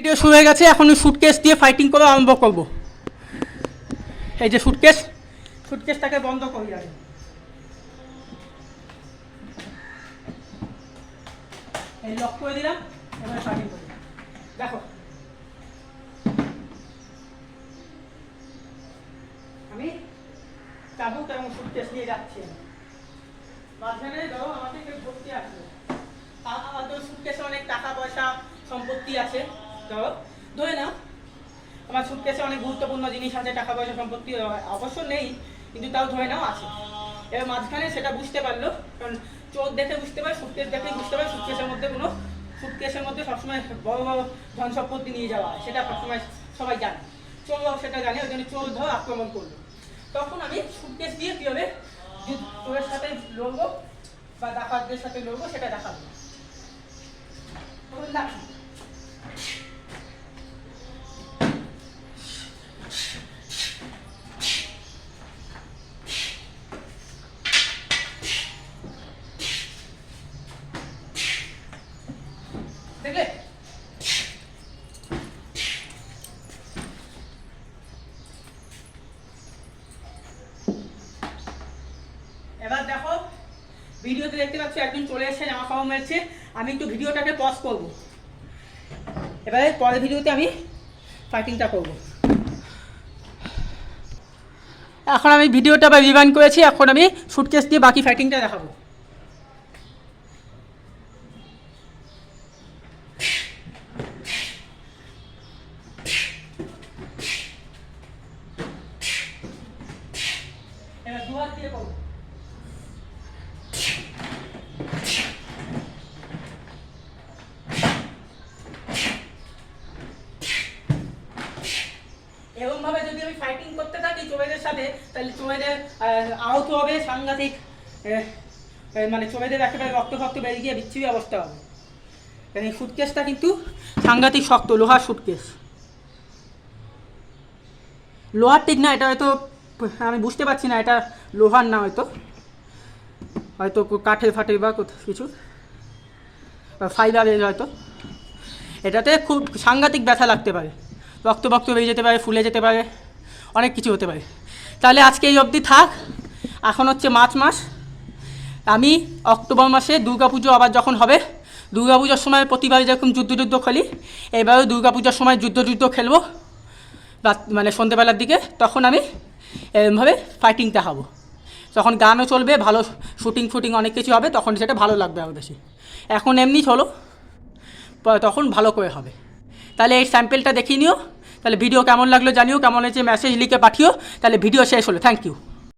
Video শুরু হয়ে গেছে। এখন সুটকেস দিয়ে ফাইটিং করে আরম্ভ করব। এই যে সুটকেসটাকে বন্ধ করি আগে। এই লক করে দিলাম, এবারে ফাইটিং করি। দেখো আমি চাবুক এবং সুটকেস নিয়ে যাচ্ছি। মাঝখানে ধরো আমাকে কেউ ভর্তি আসবে, আমাদের সুটকেসে অনেক টাকা পয়সা সম্পত্তি আছে। ধরে নাও আমার সুটকেসে অনেক গুরুত্বপূর্ণ জিনিস আছে, টাকা পয়সা সম্পত্তি অবশ্য নেই, কিন্তু তাও ধরে নাও আছে। এবার মাঝখানে সেটা বুঝতে পারলো, কারণ চোর দেখে বুঝতে পারে, সুটকেস দেখে বুঝতে পারে সুটকেসের মধ্যে সবসময় বড় বড় ধন সম্পত্তি নিয়ে যাওয়া হয়, সেটা সবসময় সবাই জানে, চোররাও সেটা জানে। ওই জন্য চোর ধর আক্রমণ করলো। তখন আমি সুটকেস দিয়ে কীভাবে চোরের সাথে লড়বো বা ডাকাতদের সাথে লড়বো সেটা দেখাবো। দেখলে এবার দেখো ভিডিওতে দেখতে পাচ্ছ একজন চলে এসেছে, জামা কাপড় মেরেছে। আমি একটু ভিডিওটাকে পজ করব, এবারে পরের ভিডিওতে আমি ফাইটিংটা করব। এখন আমি ভিডিওটা রিভাইন্ড করেছি, এখন আমি সুটকেস দিয়ে বাকি ফাইটিংটা দেখাবো। এবার দু হাত দিয়ে করবো। এরকমভাবে যদি আমি ফাইটিং করতে থাকি চোরেদের সাথে, তাহলে চোরেদের আহত হবে সাংঘাতিক, মানে চোরেদের একেবারে রক্ত বেরিয়ে গিয়ে বিচ্ছিরি অবস্থা হবে। এই সুটকেসটা কিন্তু সাংঘাতিক শক্ত, লোহার সুটকেস। লোহার ঠিক না, এটা হয়তো আমি বুঝতে পারছি না, এটা লোহার না, হয়তো কাঠের ফাটের বা কিছু ফাইবারের হয়তো। এটাতে খুব সাংঘাতিক ব্যথা লাগতে পারে, রক্ত বেরিয়ে যেতে পারে, ফুলে যেতে পারে, অনেক কিছু হতে পারে। তাহলে আজকে এই অবধি থাক। এখন হচ্ছে মার্চ মাস, আমি অক্টোবর মাসে দুর্গাপুজো আবার যখন হবে, দুর্গাপূজার সময় প্রতিবার যেরকম যুদ্ধ খেলি, এবারেও দুর্গাপূজার সময় যুদ্ধ খেলবো মানে সন্ধ্যেবেলার দিকে। তখন আমি এরকমভাবে ফাইটিংটা হবো, তখন গানও চলবে, ভালো শুটিং অনেক কিছু হবে, তখন সেটা ভালো লাগবে আরও বেশি। এখন এমনি চলো, তখন ভালো করে হবে। তাহলে এই স্যাম্পেলটা দেখিয়ে নিও। তাহলে ভিডিও কেমন লাগলো জানিও, কেমন হয়েছে মেসেজ লিখে পাঠিও। তাহলে ভিডিও শেষ হলো, থ্যাংক ইউ।